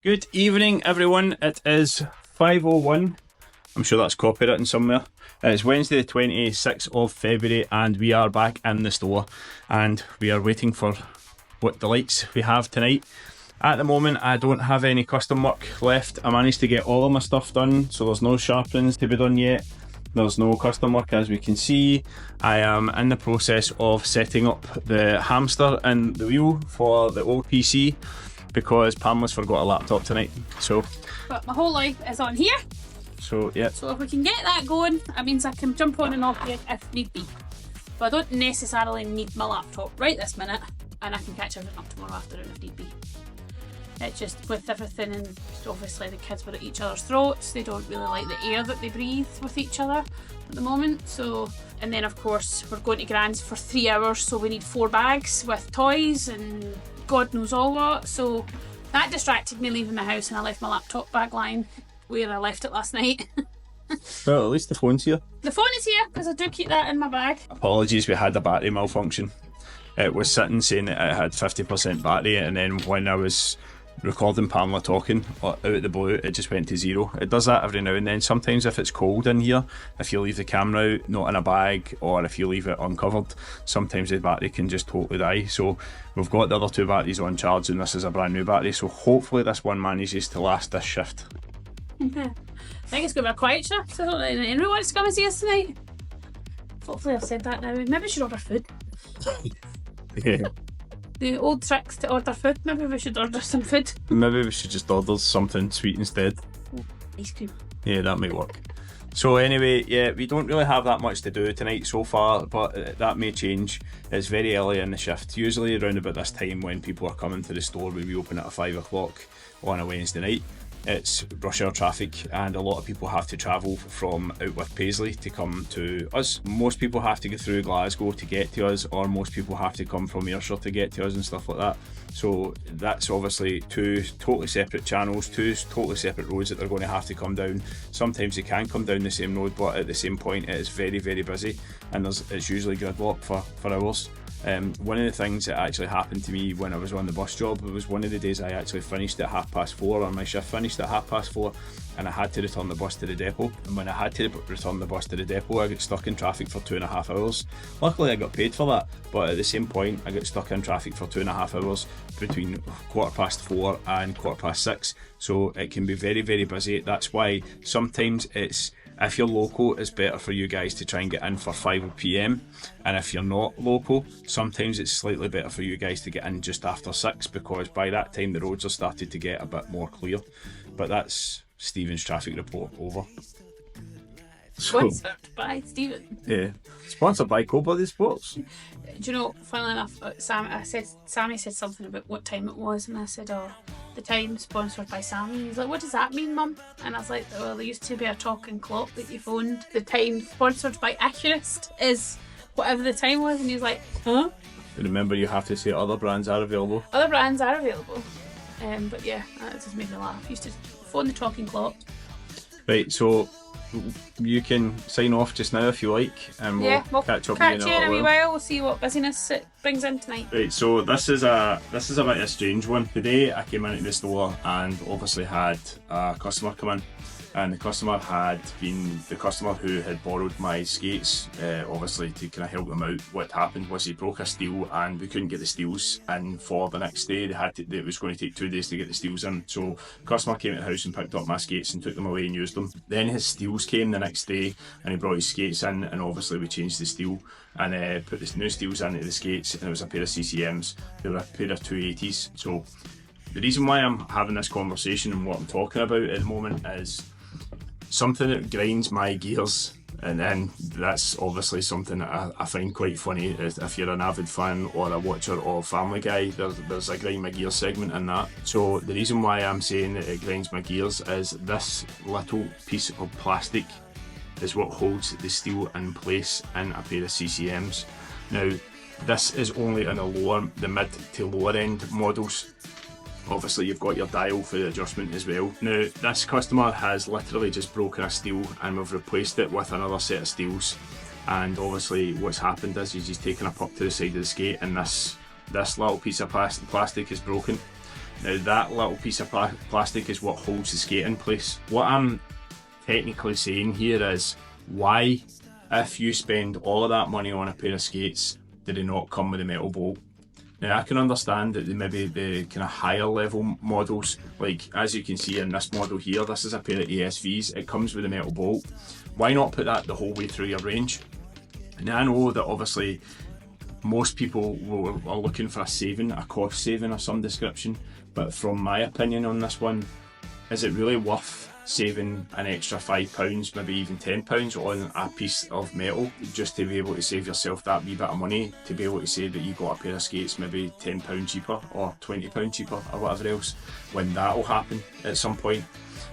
Good evening, everyone. It is 5:01. I'm sure that's copywritten somewhere. It's Wednesday, the 26th of February, and we are back in the store. And we are waiting for what delights we have tonight. At the moment, I don't have any custom work left. I managed to get all of my stuff done, so there's no sharpenings to be done yet. There's no custom work, as we can see. I am in the process of setting up the hamster and the wheel for the old PC, because Pamela's forgot a laptop tonight. But my whole life is on here. Yeah. So if we can get that going, it means I can jump on and off here if need be. But I don't necessarily need my laptop right this minute, and I can catch everything up tomorrow afternoon if need be. It's just with everything, and obviously the kids were at each other's throats. They don't really like the air that they breathe with each other at the moment. And then of course we're going to Grand's for 3 hours, so we need 4 bags with toys and God knows all what. So that distracted me leaving the house, and I left my laptop bag lying where I left it last night. Well, at least the phone's here. The phone is here because I do keep that in my bag. Apologies, we had a battery malfunction. It was sitting saying that it had 50% battery, and then when I was recording Pamela talking out of the blue, it just went to 0. It does that every now and then. Sometimes if it's cold in here, if you leave the camera out, not in a bag, or if you leave it uncovered, sometimes the battery can just totally die. So we've got the other 2 batteries on charge, and this is a brand new battery, so hopefully this one manages to last this shift. I think it's going to be a quiet shift, so I don't think anyone wants to come and see us tonight. Hopefully I've said that now. Maybe we should order food. Yeah. The old tricks to order food. Maybe we should order some food. Maybe we should just order something sweet instead. Ice cream. Yeah, that might work. So anyway, yeah, we don't really have that much to do tonight so far, but that may change. It's very early in the shift. Usually around about this time when people are coming to the store, when we open at 5 o'clock on a Wednesday night, it's rush hour traffic, and a lot of people have to travel from out with Paisley to come to us. Most people have to go through Glasgow to get to us, or most people have to come from Ayrshire to get to us and stuff like that. So that's obviously 2 totally separate channels, 2 totally separate roads that they're going to have to come down. Sometimes they can come down the same road, but at the same point it is very, very busy, and it's usually gridlock for hours. One of the things that actually happened to me when I was on the bus job, it was one of the days I actually finished at 4:30, or my shift finished at 4:30, and I had to return the bus to the depot. And when I had to return the bus to the depot, I got stuck in traffic for 2.5 hours. Luckily I got paid for that, but at the same point I got stuck in traffic for 2.5 hours between 4:15 and 6:15. So it can be very, very busy. That's why sometimes if you're local, it's better for you guys to try and get in for 5 PM, and if you're not local, sometimes it's slightly better for you guys to get in just after 6, because by that time the roads are started to get a bit more clear. But that's Stephen's traffic report over. Sponsored by Stephen. Yeah, sponsored by Cobody Sports. Do you know, funnily enough, Sammy said something about what time it was, and I said, oh, the time sponsored by Sammy. He's like, what does that mean, Mum? And I was like, well, there used to be a talking clock that you phoned. The time sponsored by Accurist is whatever the time was. And he was like, huh? Remember, you have to say other brands are available. Other brands are available. But yeah, that just made me laugh. Used to phone the talking clock. Right, so you can sign off just now if you like, and we'll catch up with you in a wee while. while. We'll see what busyness it brings in tonight. Right, so this is a bit of a strange one. Today I came into the store and obviously had a customer come in, and the customer had been the customer who had borrowed my skates, obviously to kind of help them out. What happened was he broke a steel, and we couldn't get the steels in for the next day. It was going to take 2 days to get the steels in, so the customer came to the house and picked up my skates and took them away and used them. Then his steels came the next day, and he brought his skates in, and obviously we changed the steel and put the new steels into the skates, and it was a pair of CCMs. They were a pair of 280s. So the reason why I'm having this conversation and what I'm talking about at the moment is something that grinds my gears, and then that's obviously something that I find quite funny. If you're an avid fan or a watcher of Family Guy, there's a grind my gears segment in that. So the reason why I'm saying that it grinds my gears is this little piece of plastic is what holds the steel in place in a pair of CCMs. Now, this is only in the mid to lower end models. Obviously you've got your dial for the adjustment as well. Now this customer has literally just broken a steel, and we've replaced it with another set of steels, and obviously what's happened is he's taken a puck to the side of the skate, and this little piece of plastic is broken. Now that little piece of plastic is what holds the skate in place. What I'm technically saying here is, why, if you spend all of that money on a pair of skates, did they not come with a metal bolt? Now I can understand that maybe the kind of higher level models, like as you can see in this model here, this is a pair of ASVs, it comes with a metal bolt. Why not put that the whole way through your range? Now I know that obviously most people are looking for a saving, a cost saving of some description, but from my opinion on this one, is it really worth saving an extra £5, maybe even £10 on a piece of metal just to be able to save yourself that wee bit of money, to be able to say that you got a pair of skates maybe £10 cheaper or £20 cheaper or whatever else, when that will happen at some point?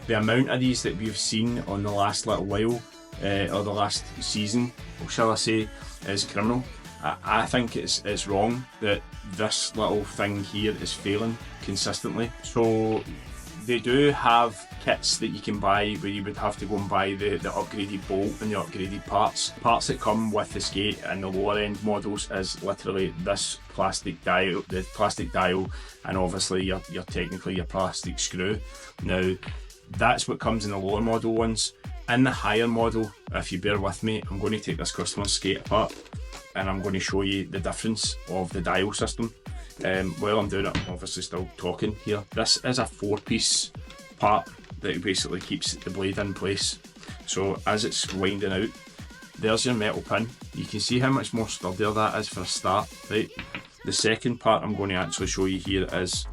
The amount of these that we've seen on the last little while, or the last season, shall I say, is criminal. I think it's wrong that this little thing here is failing consistently. So they do have kits that you can buy where you would have to go and buy the upgraded bolt and the upgraded parts. Parts that come with the skate and the lower end models is literally this plastic dial, and obviously your technically your plastic screw. Now that's what comes in the lower model ones. In the higher model, if you bear with me, I'm going to take this customer's skate apart and I'm going to show you the difference of the dial system. While I'm doing it, I'm obviously still talking here. This is a 4-piece part that basically keeps the blade in place. So as it's winding out, there's your metal pin. You can see how much more sturdier that is for a start, right? The second part I'm going to actually show you here is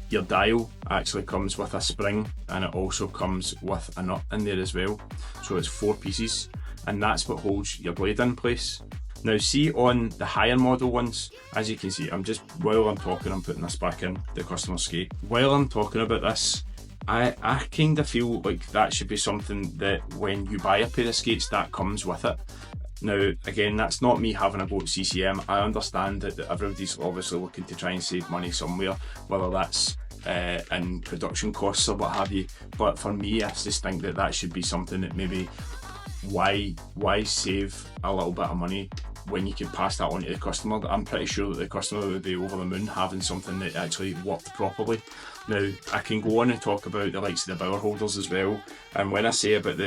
your dial actually comes with a spring, and it also comes with a nut in there as well. So it's 4 pieces, and that's what holds your blade in place. Now see on the higher model ones, as you can see, while I'm talking, I'm putting this back in the customer skate. While I'm talking about this, I kind of feel like that should be something that when you buy a pair of skates, that comes with it. Now again, that's not me having a go at CCM. I understand that everybody's obviously looking to try and save money somewhere, whether that's in production costs or what have you, but for me I just think that should be something that maybe, why save a little bit of money when you can pass that on to the customer? I'm pretty sure that the customer would be over the moon having something that actually worked properly. Now I can go on and talk about the likes of the bower holders as well, and when I say about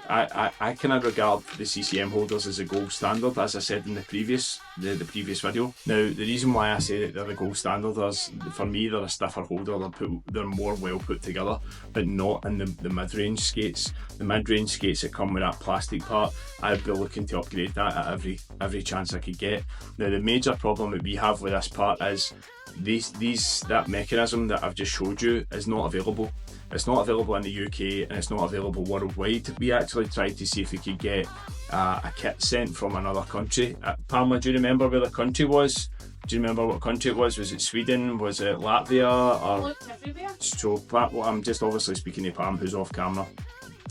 I kind of regard the CCM holders as a gold standard, as I said in the previous video. Now the reason why I say that they're the gold standard is, for me, they're a stiffer holder, they're more well put together, but not in the mid-range skates. The mid-range skates that come with that plastic part, I'd be looking to upgrade that at every chance I could get. Now the major problem that we have with this part is that mechanism that I've just showed you is not available. It's not available in the UK and it's not available worldwide. We actually tried to see if we could get a kit sent from another country. Pamela, do you remember where the country was? Do you remember what country it was? Was it Sweden? Was it Latvia? Or... Looked everywhere. So I'm just obviously speaking to Pam, who's off camera.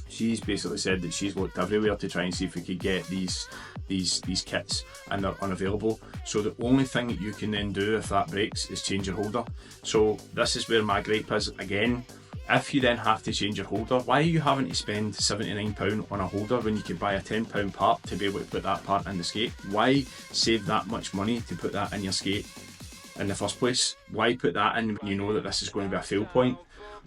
She's basically said that she's looked everywhere to try and see if we could get these kits, and they're unavailable. So the only thing that you can then do if that breaks is change your holder. So this is where my gripe is again. If you then have to change your holder, why are you having to spend £79 on a holder when you could buy a £10 part to be able to put that part in the skate? Why save that much money to put that in your skate in the first place? Why put that in when you know that this is going to be a fail point?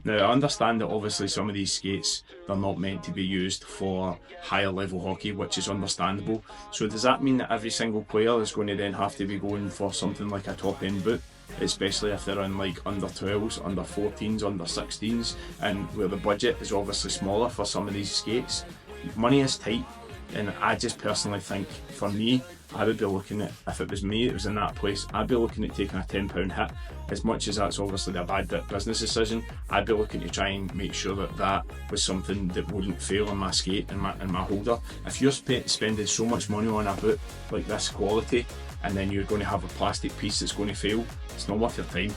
Now I understand that obviously some of these skates, they're not meant to be used for higher level hockey, which is understandable. So does that mean that every single player is going to then have to be going for something like a top end boot? Especially if they're in like under 12s, under 14s, under 16s, and where the budget is obviously smaller for some of these skates. Money is tight, and I just personally think, for me, I would be looking at, if it was me that was in that place, I'd be looking at taking a £10 hit. As much as that's obviously a bad business decision, I'd be looking to try and make sure that was something that wouldn't fail on my skate and my holder. If you're spending so much money on a boot like this quality, and then you're going to have a plastic piece that's going to fail, it's not worth your time.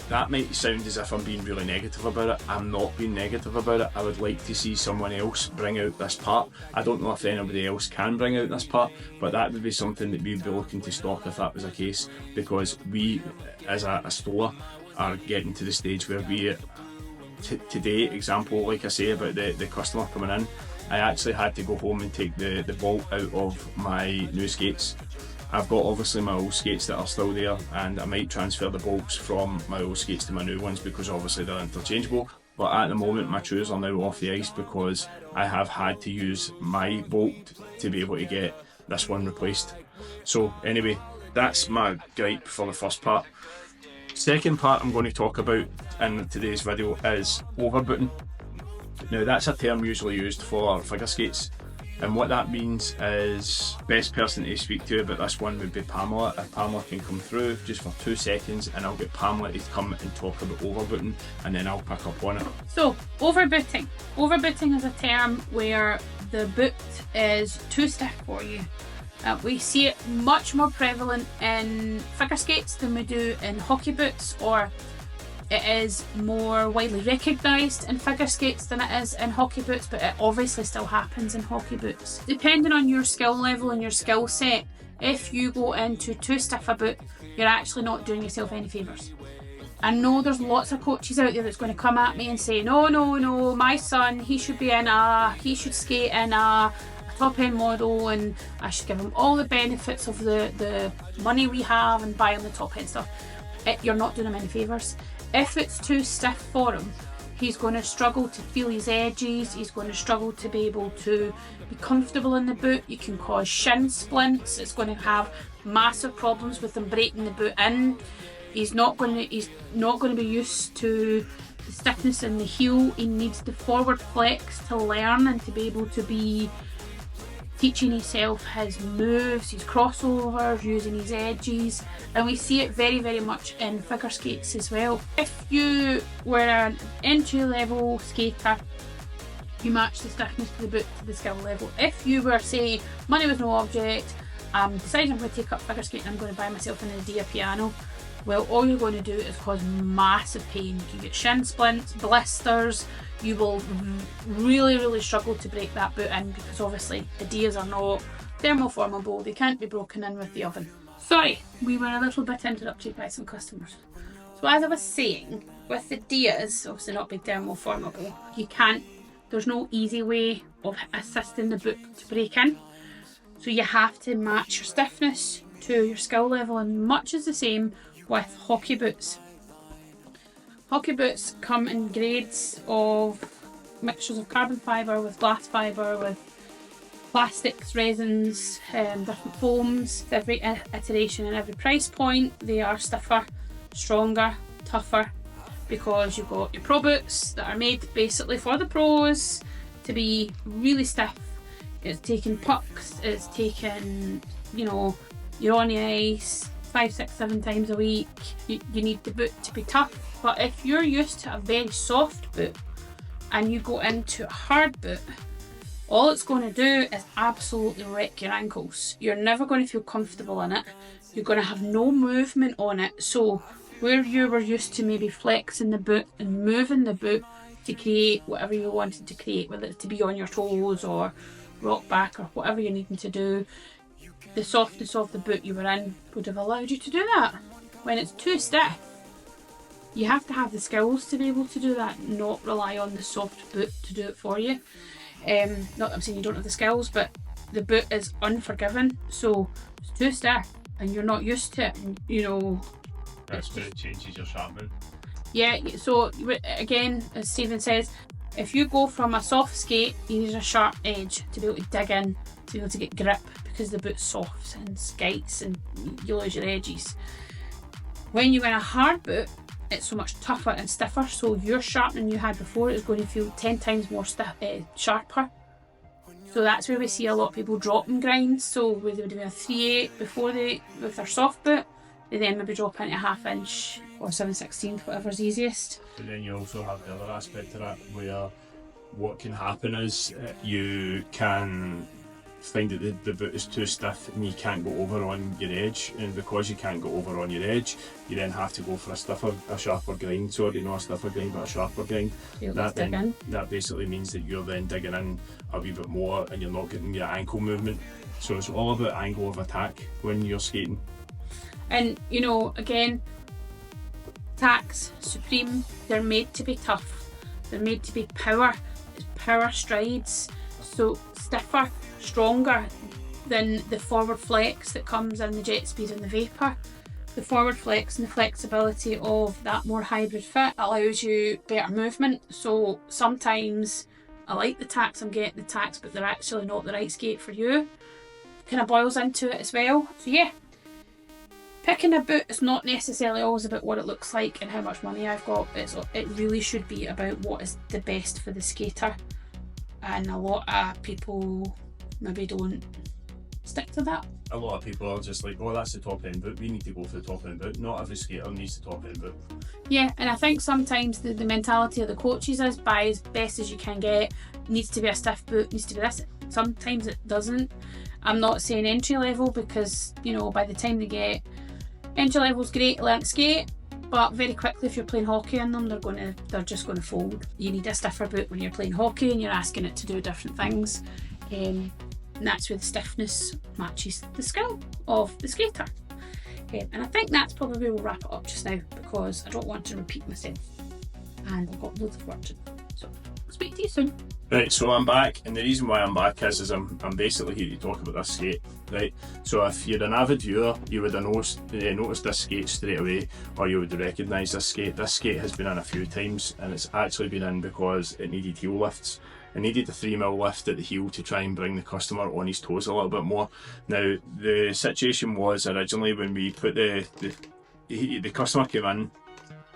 That might sound as if I'm being really negative about it. I'm not being negative about it. I would like to see someone else bring out this part. I don't know if anybody else can bring out this part, but that would be something that we'd be looking to stock if that was the case, because we, as a store, are getting to the stage where we, today, example, like I say about the customer coming in, I actually had to go home and take the bolt out of my new skates. I've got obviously my old skates that are still there, and I might transfer the bolts from my old skates to my new ones because obviously they're interchangeable. But at the moment my shoes are now off the ice because I have had to use my bolt to be able to get this one replaced. So anyway, that's my gripe for the first part. Second part I'm going to talk about in today's video is overbooting. Now that's a term usually used for figure skates, and what that means is, best person to speak to about this one would be Pamela. If Pamela can come through just for 2 seconds, and I'll get Pamela to come and talk about overbooting, and then I'll pick up on it. So, overbooting. Overbooting is a term where the boot is too stiff for you. We see it much more prevalent in figure skates than we do in hockey boots, or it is more widely recognised in figure skates than it is in hockey boots, but it obviously still happens in hockey boots. Depending on your skill level and your skill set, if you go into too stiff a boot, you're actually not doing yourself any favours. I know there's lots of coaches out there that's going to come at me and say, no, my son, he should skate in a top end model, and I should give him all the benefits of the money we have and buy him the top end stuff. You're not doing him any favours. If it's too stiff for him, he's going to struggle to feel his edges, he's going to struggle to be able to be comfortable in the boot. You can cause shin splints, it's going to have massive problems with him breaking the boot in. He's not going to be used to the stiffness in the heel. He needs the forward flex to learn and to be able to be teaching himself his moves, his crossovers, using his edges, and we see it very, very much in figure skates as well. If you were an entry-level skater, you match the stiffness to the boot to the skill level. If you were, say, money was no object, deciding I'm going to take up figure skating, I'm going to buy myself an Idea piano, well, all you're going to do is cause massive pain. You get shin splints, blisters. You will really, really struggle to break that boot in because obviously Ideas are not thermoformable. They can't be broken in with the oven. Sorry, we were a little bit interrupted by some customers. So as I was saying, with Ideas, obviously not being thermoformable, there's no easy way of assisting the boot to break in. So you have to match your stiffness to your skill level, and much is the same with hockey boots. Hockey boots come in grades of mixtures of carbon fibre with glass fibre, with plastics, resins, different foams. Every iteration and every price point, they are stiffer, stronger, tougher, because you've got your pro boots that are made basically for the pros to be really stiff. It's taking pucks, it's taking, you're on the ice 5, 6, 7 times a week. You need the boot to be tough. But if you're used to a very soft boot and you go into a hard boot, all it's going to do is absolutely wreck your ankles. You're never going to feel comfortable in it. You're going to have no movement on it. So where you were used to maybe flexing the boot and moving the boot to create whatever you wanted to create, whether it's to be on your toes or rock back or whatever you're needing to do, the softness of the boot you were in would have allowed you to do that. When it's too stiff, you have to have the skills to be able to do that, not rely on the soft boot to do it for you. Not that I'm saying you don't have the skills, but the boot is unforgiving, so it's too stiff and you're not used to it, That's when it changes your sharpening. Yeah, so again, as Stephen says, if you go from a soft skate, you need a sharp edge to be able to dig in, to be able to get grip, because the boot's soft and skites and you lose your edges. When you're in a hard boot, it's so much tougher and stiffer, so your sharpening you had before is going to feel 10 times more sharper. So that's where we see a lot of people dropping grinds. So where they would do a 3/8 before with their soft boot, they then maybe drop into a 1/2 inch or 7/16, whatever's easiest. But then you also have the other aspect of that, where what can happen is you can find that the boot is too stiff and you can't go over on your edge, and because you can't go over on your edge, you then have to go for a sharper grind. Sorry, not a stiffer grind, but a sharper grind. That basically means that you're then digging in a wee bit more and you're not getting your ankle movement. So it's all about angle of attack when you're skating. And again, Tacks, Supreme, they're made to be tough. They're made to be power. It's power strides. So stiffer, stronger, than the forward flex that comes in the Jet Speed and the Vapor. The forward flex and the flexibility of that more hybrid fit allows you better movement. So sometimes I like the tacks, I'm getting the tacks, but they're actually not the right skate for you. Kind of boils into it as well. So yeah, picking a boot is not necessarily always about what it looks like and how much money I've got. It really should be about what is the best for the skater. And a lot of people maybe don't stick to that. A lot of people are just like, oh, that's the top end boot, we need to go for the top end boot. Not every skater needs the top end boot. Yeah, and I think sometimes the mentality of the coaches is buy as best as you can get, needs to be a stiff boot, needs to be this. Sometimes it doesn't. I'm not saying entry level, because, you know, by the time they get entry level's great, learn to skate, but very quickly if you're playing hockey in them, they're just going to fold. You need a stiffer boot when you're playing hockey and you're asking it to do different things. And that's where the stiffness matches the skill of the skater. And I think that's probably where we'll wrap it up just now, because I don't want to repeat myself. And I've got loads of work to do. So I'll speak to you soon. Right, so I'm back, and the reason why I'm back is I'm basically here to talk about this skate, right? So if you're an avid viewer, you would have noticed this skate straight away, or you would recognise this skate. This skate has been in a few times, and it's actually been in because it needed heel lifts. It needed a 3mm lift at the heel to try and bring the customer on his toes a little bit more. Now, the situation was originally when we put the customer came in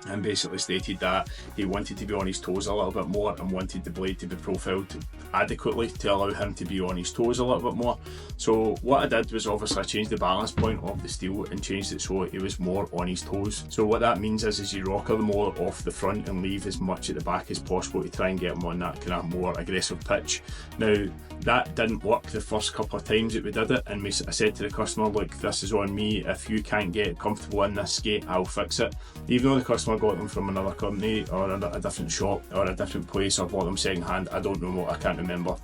and basically stated that he wanted to be on his toes a little bit more and wanted the blade to be profiled adequately to allow him to be on his toes a little bit more. So what I did was obviously I changed the balance point of the steel and changed it so it was more on his toes. So what that means is you rocker them more off the front and leave as much at the back as possible to try and get him on that kind of more aggressive pitch. Now, that didn't work the first couple of times that we did it, and I said to the customer, look, this is on me. If you can't get comfortable in this skate, I'll fix it. Even though the customer got them from another company or a different shop or a different place, or bought them second hand, I don't know what, I can't remember.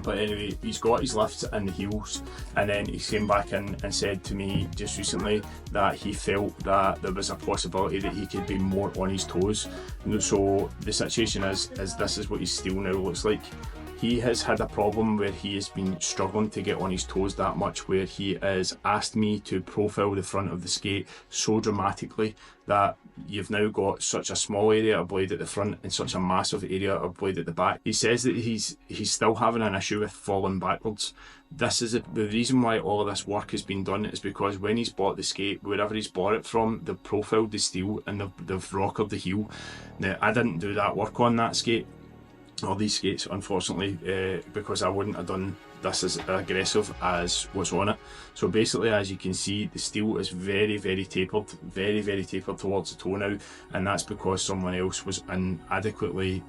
But anyway, he's got his lifts in the heels, and then he came back in and said to me just recently that he felt that there was a possibility that he could be more on his toes. So the situation is this is what his steel now looks like. He has had a problem where he has been struggling to get on his toes that much, where he has asked me to profile the front of the skate so dramatically that you've now got such a small area of blade at the front and such a massive area of blade at the back. He says that he's still having an issue with falling backwards. This is the reason why all of this work has been done, is because when he's bought the skate, wherever he's bought it from, they've profiled the steel and they've rockered the heel. Now, I didn't do that work on that skate, or these skates, unfortunately, because I wouldn't have done this as aggressive as what's on it. So basically, as you can see, the steel is very, very tapered, very, very tapered towards the toe now, and that's because someone else was inadequately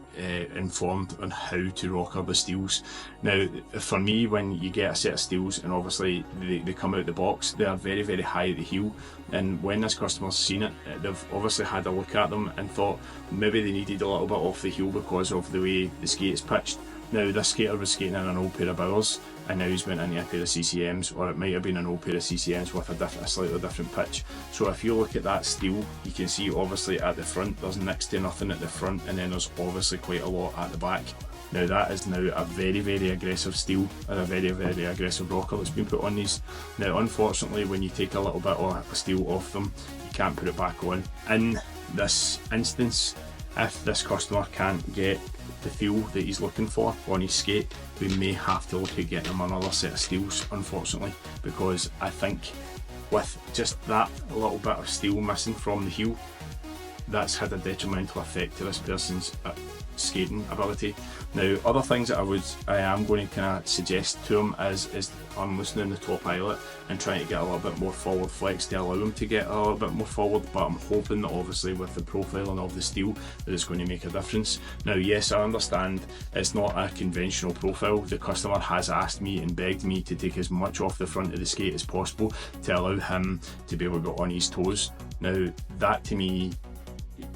informed on how to rocker the steels. Now, for me, when you get a set of steels and obviously they come out the box, they are very, very high at the heel, and when this customer's seen it, they've obviously had a look at them and thought maybe they needed a little bit off the heel because of the way the skate is pitched. Now, this skater was skating in an old pair of Bowers, and now he's went into a pair of CCMs, or it might have been an old pair of CCMs with a slightly different pitch. So if you look at that steel, you can see obviously at the front there's next to nothing at the front, and then there's obviously quite a lot at the back. Now, that is now a very, very aggressive steel and a very, very aggressive rocker that's been put on these. Now, unfortunately, when you take a little bit of a steel off them, you can't put it back on. In this instance, if this customer can't get the feel that he's looking for on his skate, we may have to look at getting him another set of steels, unfortunately, because I think with just that little bit of steel missing from the heel, that's had a detrimental effect to this person's skating ability. Now, other things that I am going to kind of suggest to him is I'm loosening the top eyelet and trying to get a little bit more forward flex to allow him to get a little bit more forward, but I'm hoping that obviously with the profiling of the steel that it's going to make a difference. Now, yes, I understand it's not a conventional profile. The customer has asked me and begged me to take as much off the front of the skate as possible to allow him to be able to get on his toes. Now, that to me,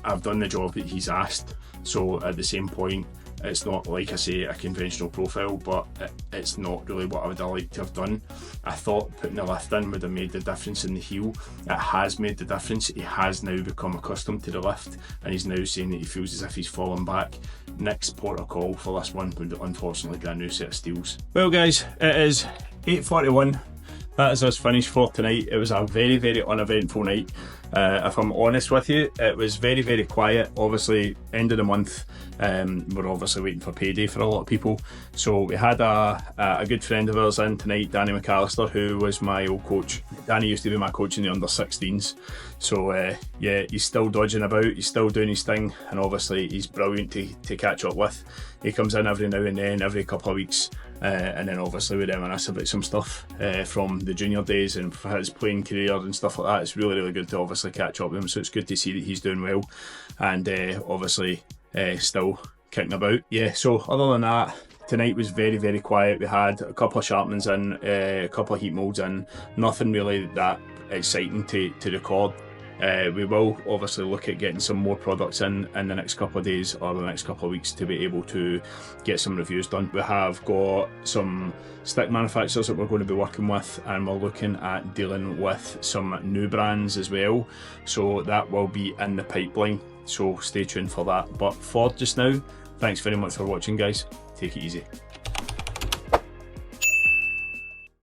I've done the job that he's asked. So at the same point, it's not, like I say, a conventional profile, but it's not really what I would have liked to have done. I thought putting a lift in would have made the difference in the heel. It has made the difference. He has now become accustomed to the lift, and he's now saying that he feels as if he's fallen back. Next port of call for this one would unfortunately be a new set of steels. Well guys, it is 8:41. That is us finished for tonight. It was a very, very uneventful night. If I'm honest with you, it was very, very quiet. Obviously, end of the month, we're obviously waiting for payday for a lot of people. So we had a good friend of ours in tonight, Danny McAllister, who was my old coach. Danny used to be my coach in the under-16s. So yeah, he's still dodging about, he's still doing his thing, and obviously he's brilliant to catch up with. He comes in every now and then, every couple of weeks, and then obviously we reminisce about some stuff from the junior days and his playing career and stuff like that. It's really, really good to obviously catch up with him, so it's good to see that he's doing well, and obviously still kicking about. Yeah, so other than that, tonight was very, very quiet. We had a couple of sharpenings in, a couple of heat molds in, nothing really that exciting to record. We will obviously look at getting some more products in the next couple of days or the next couple of weeks to be able to get some reviews done. We have got some stick manufacturers that we're going to be working with, and we're looking at dealing with some new brands as well, so that will be in the pipeline, so stay tuned for that. But for just now, thanks very much for watching, guys. Take it easy.